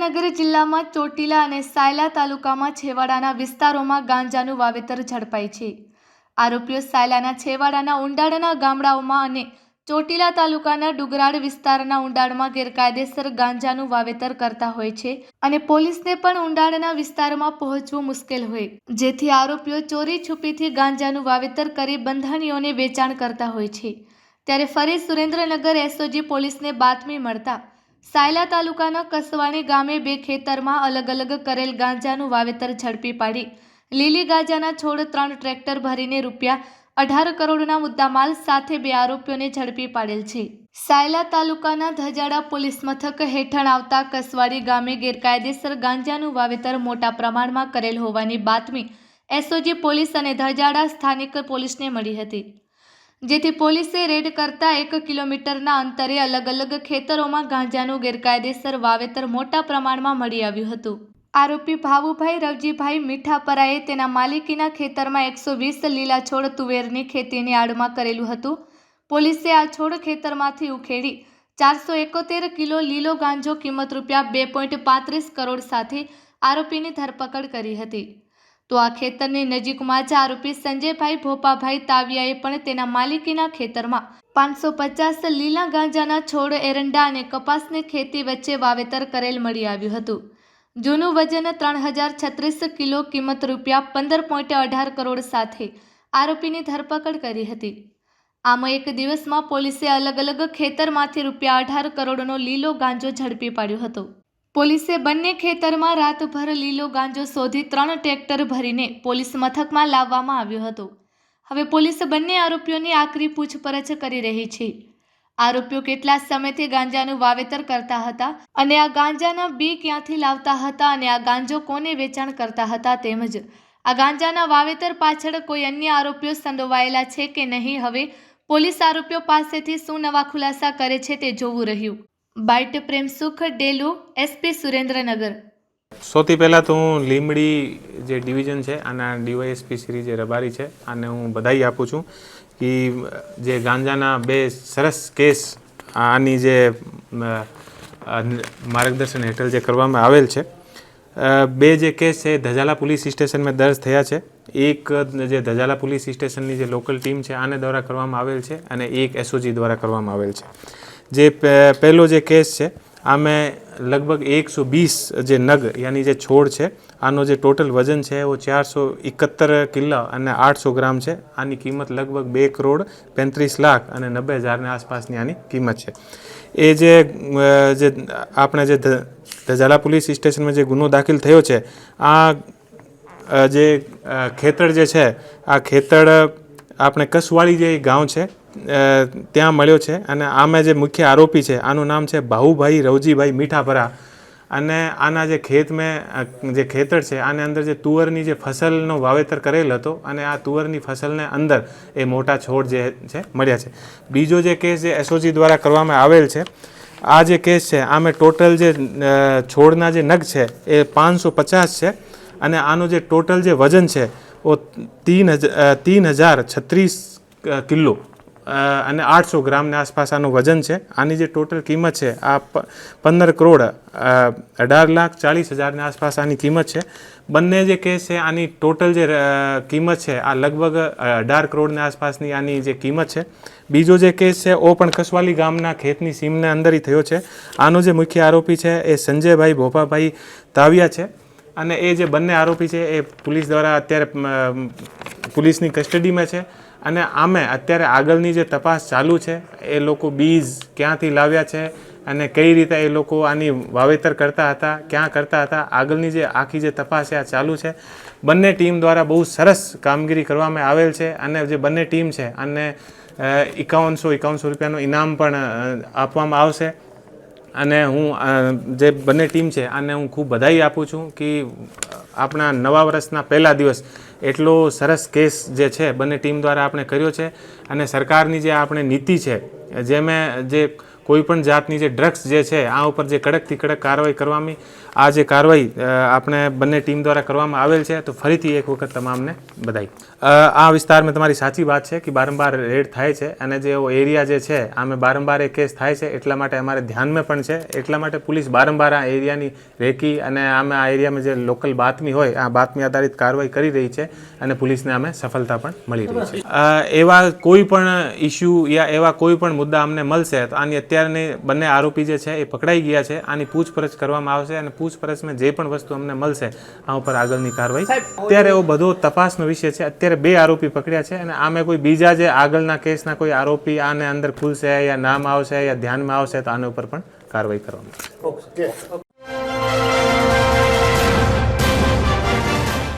સુરેન્દ્રનગર જિલ્લામાં ચોટીલા અને સાયલા તાલુકામાં છેવાડાના વિસ્તારોમાં ગાંજાનું વાવેતર ઝડપાય છે। આરોપીઓ સાયલાના છેવાડાના ઊંડાણના ગામડાઓમાં અને ચોટીલા તાલુકાના ડુંગરાળ વિસ્તારના ઊંડાણમાં ગેરકાયદેસર ગાંજાનું વાવેતર કરતા હોય છે અને પોલીસને પણ ઊંડાણના વિસ્તારમાં પહોંચવું મુશ્કેલ હોય, જેથી આરોપીઓ ચોરી છુપીથી ગાંજાનું વાવેતર કરી બંધાણીઓને વેચાણ કરતા હોય છે। ત્યારે ફરી સુરેન્દ્રનગર એસઓજી પોલીસને બાતમી મળતા સાયલા તાલુકાના કસવાણી ગામે બે ખેતરમાં અલગ અલગ કરેલ ગાંજાનું વાવેતર ઝડપી પાડી લીલી ગાંજાના છોડ 3 ટ્રેક્ટર ભરીને ₹18 કરોડના મુદ્દામાલ સાથે બે આરોપીઓને ઝડપી પાડેલ છે। સાયલા તાલુકાના ધજાડા પોલીસ મથક હેઠળ આવતા કસવાડી ગામે ગેરકાયદેસર ગાંજાનું વાવેતર મોટા પ્રમાણમાં કરેલ હોવાની બાતમી એસઓજી પોલીસ અને ધજાડા સ્થાનિક પોલીસને મળી હતી, જેથી પોલીસે રેડ કરતા 1 કિલોમીટરના અંતરે અલગ અલગ ખેતરોમાં ગાંજાનું ગેરકાયદેસર વાવેતર મોટા પ્રમાણમાં મળી આવ્યું હતું। આરોપી ભાવુભાઈ રવજીભાઈ મીઠાપરાએ તેના માલિકીના ખેતરમાં 120 લીલા છોડ તુવેરની ખેતીની આડમાં કરેલું હતું। પોલીસે આ છોડ ખેતરમાંથી ઉખેડી 471 કિલો લીલો ગાંજો કિંમત ₹2.35 કરોડ સાથે આરોપીની ધરપકડ કરી હતી। તો આ ખેતરની નજીકમાં જ આરોપી સંજયભાઈ ભોપાભાઈ તાવિયાએ પણ તેના માલિકીના ખેતરમાં 550 લીલા ગાંજાના છોડ એરંડા અને કપાસની ખેતી વચ્ચે વાવેતર કરેલ મળી આવ્યું હતું। જૂનું વજન 3036 કિલો કિંમત ₹15.18 કરોડ સાથે આરોપીની ધરપકડ કરી હતી। આમ એક દિવસમાં પોલીસે અલગ અલગ ખેતરમાંથી ₹18 કરોડનો લીલો ગાંજો ઝડપી પાડ્યો હતો। પોલીસે બંને ખેતરમાં રાતભર લીલો ગાંજો શોધી 3 ટ્રેક્ટર ભરીને પોલીસ મથકમાં લાવવામાં આવ્યો હતો। હવે પોલીસ બંને આરોપીઓની આકરી પૂછપરછ કરી રહી છે। આરોપીઓ કેટલા સમયથી ગાંજાનું વાવેતર કરતા હતા અને આ ગાંજાના બી ક્યાંથી લાવતા હતા અને આ ગાંજો કોને વેચાણ કરતા હતા, તેમજ આ ગાંજાના વાવેતર પાછળ કોઈ અન્ય આરોપીઓ સંડોવાયેલા છે કે નહીં, હવે પોલીસ આરોપીઓ પાસેથી શું નવા ખુલાસા કરે છે તે જોવું રહ્યું। Bite Premsukh Delu, SP Surendranagar. સૌથી પહેલાં તો હું લીમડી જે ડિવિઝન છે આના ડીવાયએસપી શ્રી જે રબારી છે આને હું બધાઈ આપું છું કે જે ગાંજાના બે સરસ કેસ આની જે માર્ગદર્શન હેઠળ જે કરવામાં આવેલ છે, બે જે કેસ છે ધજાલા પોલીસ સ્ટેશનમાં દર્જ થયા છે। એક જે ધજાલા પોલીસ સ્ટેશનની જે લોકલ ટીમ છે આને દ્વારા કરવામાં આવેલ છે અને એક એસઓજી દ્વારા કરવામાં આવેલ છે। જે પહેલો જે કેસ છે આમાં લગભગ 120 જે નગ યાની જે છોડ છે આનો જે ટોટલ વજન છે वो 471 કિલો અને 800 ગ્રામ છે। આની કિંમત લગભગ 2,35,90,000 આસપાસની આની કિંમત છે। એ જે આપણે જે ધજાલા પોલીસ સ્ટેશનમાં જે ગુનો દાખલ થયો છે, આ જે ખેતર જે છે આ ખેતર આપણે કસવાળી જે ગામ છે ત્યાં મળ્યો છે અને આમાં જે મુખ્ય આરોપી છે આનું નામ છે ભાવુભાઈ રવજીભાઈ મીઠાપરા અને આના જે જે ખેતર છે આને અંદર જે તુવરની જે ફસલનો વાવેતર કરેલ હતો અને આ તુવરની ફસલને અંદર એ મોટા છોડ જે છે મળ્યા છે। બીજો જે કેસ જે એસઓજી દ્વારા કરવામાં આવેલ છે, આ જે કેસ છે આમાં ટોટલ જે છોડના જે નગ છે એ 550 છે અને આનું જે ટોટલ જે વજન છે वो 3036 કિલો અને 800 ગ્રામની આસપાસ આનું વજન છે। આની જે ટોટલ કિંમત છે આ 15 કરોડ 18,40,000ની આસપાસ આની કિંમત છે। બંને જે કેસ છે આની ટોટલ જે કિંમત છે આ લગભગ 18 કરોડની આસપાસની આની જે કિંમત છે। બીજો જે કેસ છે ઓ પણ કસવાલી ગામના ખેતની સીમને અંદર થયો છે। આનો જે મુખ્ય આરોપી છે એ સંજયભાઈ ભોપાભાઈ તાવિયા છે અને એ જે બંને આરોપી છે એ પોલીસ દ્વારા અત્યારે પોલીસની કસ્ટડીમાં છે અને આમે અત્યારે આગળની જે તપાસ ચાલુ છે, એ લોકો બીજ ક્યાંથી લાવ્યા છે અને કઈ રીતે એ લોકો આની વાવેતર કરતા હતા, ક્યાં કરતા હતા, આગળની જે આખી જે તપાસ છે આ ચાલુ છે। બંને ટીમ દ્વારા બહુ સરસ કામગીરી કરવામાં આવેલ છે અને જે બંને ટીમ છે અને 5100 રૂપિયાનું ઇનામ પણ આપવામાં આવશે અને હું જે બંને ટીમ છે આને હું ખૂબ બધાઈ આપું છું કે આપણા નવા વર્ષના પહેલા દિવસ એટલો સરસ કેસ જે છે બંને ટીમ દ્વારા આપણે કર્યો છે અને સરકારની જે આપણે નીતિ છે જેમાં જે કોઈ પણ જાતની જે ડ્રગ્સ જે છે આ ઉપર જે કડકથી કડક કાર્યવાહી કરવામાં આ જે કાર્યવાહી આપણે બંને ટીમ દ્વારા કરવામાં આવેલ છે તો ફરીથી એક વખત તમામને બધાઈ આ વિસ્તારમાં તમારી સાચી વાત છે કે બારંબાર રેડ થાય છે અને જે એરિયા જે છે આમે બારંબાર એ કેસ થાય છે એટલા માટે અમારે ધ્યાનમાં પણ છે એટલા માટે પોલીસ બારંબાર આ એરિયાની રેકી અને આમે આ એરિયામાં જે લોકલ બાતમી હોય આ બાતમી આધારિત કાર્યવાહી કરી રહી છે અને પોલીસને અમે સફળતા પણ મળી રહી છે એવા કોઈ પણ ઇસ્યુ યા એવા કોઈ પણ મુદ્દા અમને મળશે તો આની અત્યારની બંને આરોપી જે છે એ પકડાઈ ગયા છે આની પૂછપરછ કરવામાં આવશે અને પૂછપરછમાં જે પણ વસ્તુ અમને મળશે આ ઉપર આગળની કાર્યવાહી અત્યારે એવો બધો તપાસનો વિષય છે અત્યારે 2 આરોપી પકડ્યા છે અને આમે કોઈ બીજા જે આગળના કેસના કોઈ આરોપી આને અંદર ખુલશે યા નામ આવશે યા ધ્યાનમાં આવશે તો આના ઉપર પણ કાર્યવાહી કરવામાં આવશે.